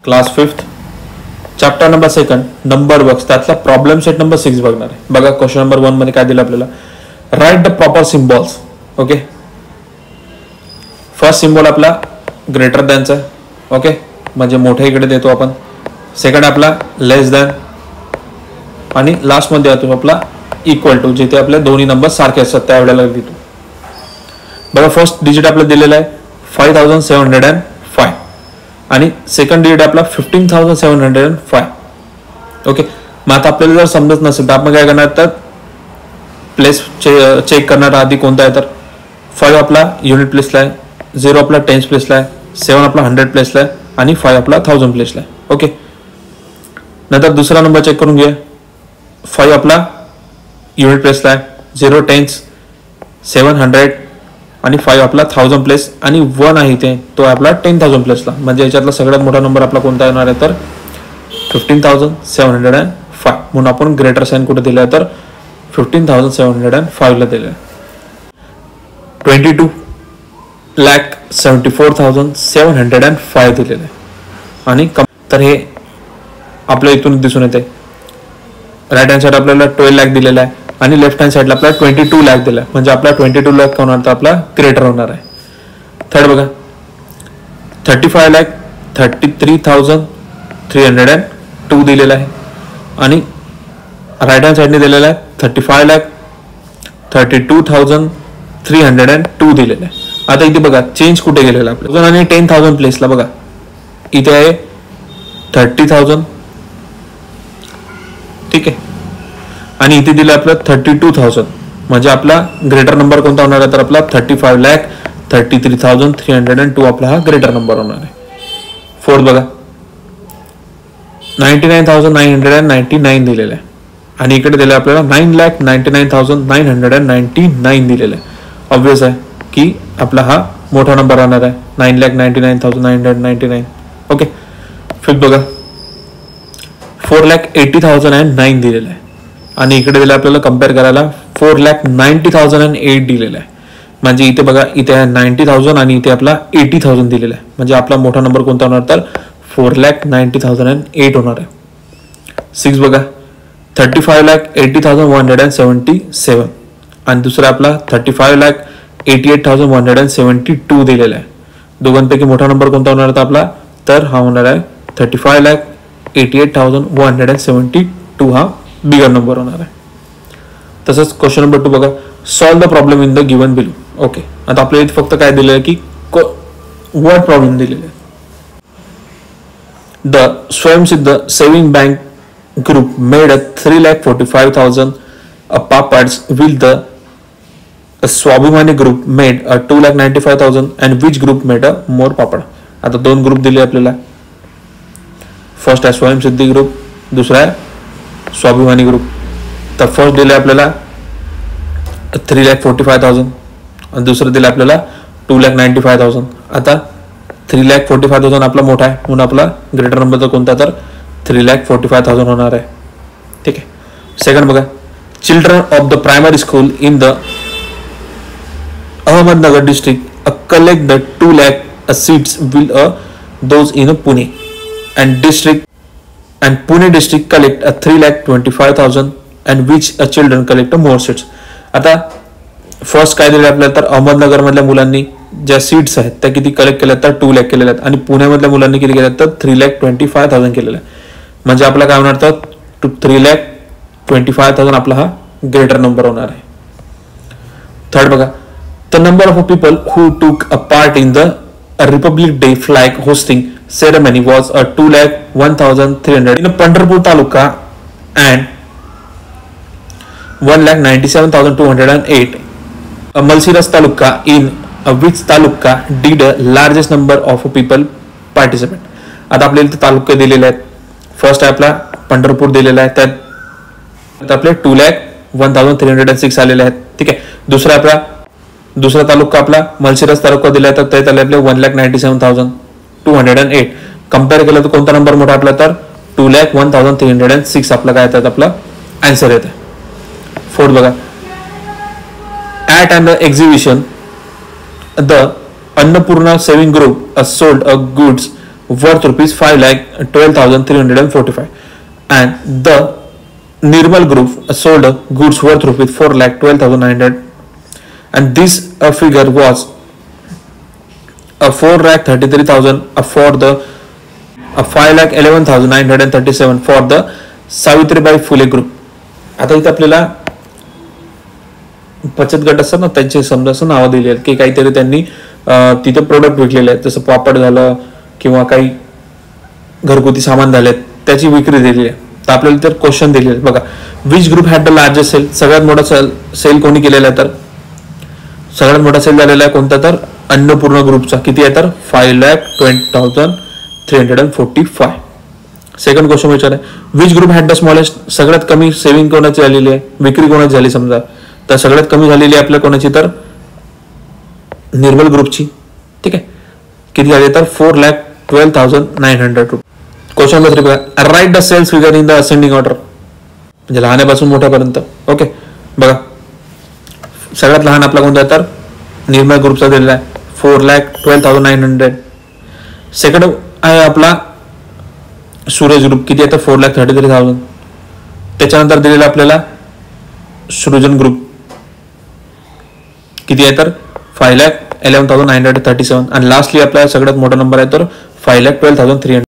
Class 5th chapter number 2 number works त्यातला problem set number 6 बघणार आहे. बघा क्वेश्चन नंबर 1 मध्ये काय दिलं आपल्याला, write the proper symbols. Okay, first symbol आपला ग्रेटर दॅनचा, ओके म्हणजे मोठ्या इकडे देतो आपण. सेकंड आपला लेस दॅन आणि लास्ट मध्ये येतो आपला इक्वल टू, जिथे आपले दोन्ही नंबर सारखे असतात त्यावेळेला देतो. बघा फर्स्ट डिजिट आपला दिलेला आहे 5705 आणि सेकंड डिजिट आपला 15705. ओके, मग आता आपल्याला जर समजत नसेल तर आपण काय करणार, तर प्लेस चेक करणार आधी कोणता आहे, तर 5 आपला युनिट प्लेसला आहे, 0 आपला टेन्स प्लेसला आहे, 7 आपला 100 प्लेसला आहे आणि 5 आपला 1000 प्लेसला आहे. ओके, नंतर दुसरा नंबर चेक करून घ्या. 5 आपला युनिट प्लेसला आहे, 0 टेन्स, 7 100 आणि 5 आपला 1000 प्लेस आणि 1 आहे ते तो आपला 10,000 प्लेसला. म्हणजे याच्यातला सगळ्यात मोठा नंबर आपला कोणता येणार आहे, तर 15,705. म्हणून आपण ग्रेटर साइन कुठे दिलं आहे, तर 15,705 ला दिलं आहे. 22,74,705 दिलेलं आहे. आणि तर हे आपल्या इथून दिसून येते. राईट हँड साइड आपल्याला 12 लाख दिलेला आहे आणि लेफ्ट हँड साइडला आपल्याला 22 लाख दिला, म्हणजे आपला 22 लाख होणार तर आपला ग्रेटर होणार आहे. थर्ड बघा 35,33,302 दिलेला आहे आणि राईट हँड साइडने दिलेला आहे 35,32,302 दिलेला आहे. आता इथे बघा चेंज कुठे गेलेला आपल्या आणि 10,000 प्लेसला बघा इथे आहे 30,000. ठीक आहे, आणि इथे दिलं आपलं 32,000, म्हणजे आपला ग्रेटर नंबर कोणता होणार आहे, तर आपला 35,33,302 आपला हा ग्रेटर नंबर होणार आहे. फोर्थ बघा 99,999 दिलेलं आहे आणि इकडे दिलं आपल्याला 9,99,999 दिलेलं आहे. ऑब्वियस आहे की आपला हा मोठा नंबर राहणार आहे 9,99,999. ओके, फिफ्थ बघा 4,80,009 दिलेलं आहे आणि इकडे दिलं आपल्याला कम्पेअर करायला 4,90,008 दिलेलं आहे. म्हणजे इथे बघा इथे आहे 90,000 आणि इथे आपला 80,000 दिलेला आहे. म्हणजे आपला मोठा नंबर कोणता होणार, तर 4,90,008 होणार आहे. 6 बघा 35,80,177 आणि दुसरा आपला 35,88,172 दिलेला आहे. दोघांपैकी मोठा नंबर कोणता होणार होता आपला, तर हा होणार आहे 35,88,172 हा बिगर नंबर होणार आहे. तसंच क्वेश्चन नंबर 2 बघा, solve the problem in the given below. Okay, आता आपल्याला इथे फक्त काय दिलेलं आहे की वर्ड प्रॉब्लेम दिलेला आहे. The Swayamsiddh saving bank group made a 3,45,000 papads while the Swabhimani group made a 2,95,000 and which group made a more papad. आता दोन ग्रुप दिले आपल्याला. फर्स्ट आहे स्वयंसिद्धी ग्रुप, दुसरा आहे स्वाभिमानी ग्रुप. तर फर्स्ट दिले आपल्याला 3,45,000 आणि दुसरं दिलं आपल्याला 2,95,000. आता 3,45,000 आपला मोठा आहे म्हणून आपला ग्रेटर नंबर तर कोणता, तर 3,45,000 होणार आहे. ठीक आहे. सेकंड बघा, children of the primary school in the Ahmednagar district collect the 2 lakh seats will those in Pune and Pune district collect 3,25,000 and which children collect more seats. आता फर्स्ट काय दिलं आपल्याला, तर अहमदनगर मधल्या मुलांनी ज्या सीट्स आहेत त्या किती कलेक्ट केल्या, तर 2 lakh केलेल्या आहेत आणि पुण्यामधल्या मुलांनी किती केल्या, तर 3,25,000 केलेलं आहे. म्हणजे आपला काय होणार, तर 3,25,000 आपला हा ग्रेटर नंबर होणार आहे. थर्ड बघा, द नंबर ऑफ पीपल हु टूक a part in the Republic day flag hosting ceremony was 2,01,300 in Pandharpur taluka and 1,97,208 Malsiras taluka in which taluka did a largest number of people participate. आता आपल्याला इथे तालुके दिलेले आहेत. फर्स्ट आहे आपला पंढरपूर दिलेला आहे, त्यात आपले 2,01,306 आलेले आहेत. ठीक आहे. दुसरा तालुका आपला मलसिरस तालुका दिला आहे, तर त्यात आले आपले 1,97,208. कम्पेअर केलं तर कोणता नंबर मोठा आपला, तर 2,01,306 आपला काय येतात, आपला आन्सर येतं. फोर्थ बघा, at an exhibition the Annapurna saving group sold a goods worth rupees 5,12,345, and the Nirmal Group sold goods worth rupees 4,12,900, and this figure was 4,33,000 for the 5,11,937 for the Savitribai Phule group. आता इथे आपल्याला बचत गट असतात ना, त्यांचे समजा असं नावं दिली आहेत की काहीतरी त्यांनी तिथे प्रोडक्ट विकलेले आहेत, जसं पापड झालं किंवा काही घरगुती सामान झाले, त्याची विक्री दिलेली आहे. तर आपल्याला तर क्वेश्चन दिलेले आहेत बघा. Which group had the largest sale, सगळ्यात मोठा सेल कोणी केलेला आहे, तर सगळ्यात मोठा सेल झालेला आहे कोणता, तर अन्नपूर्णा ग्रुपचा. किती आहे, तर 5,20,345. सेकंड क्वेश्चन विचार आहे, which group had the smallest, सगळ्यात कमी सेव्हिंग कोणाची झालेली आहे, विक्री कोणाची झाली समजा, तर सगळ्यात कमी झालेली आहे आपल्या कोणाची, तर निर्मल ग्रुपची. ठीक आहे, किती झाली, तर 4,12,900 रुपये. क्वेश्चन नंबर 3 बघा, write the sales figure in the ascending order, म्हणजे लहानापासून मोठ्यापर्यंत. ओके बघा, सगळ्यात लहान आपला कोणता आहे, तर निर्मल ग्रुपचा दिलेला आहे 4,12,900. सेकंड आहे आपला सूरज ग्रुप, किती आहे, तर 4,33,000. त्याच्यानंतर दिलेला आपल्याला सृजन ग्रुप, किती आहे, तर 5,11,937. आणि लास्टली आपला सगळ्यात मोठा नंबर आहे तर 5,12,300.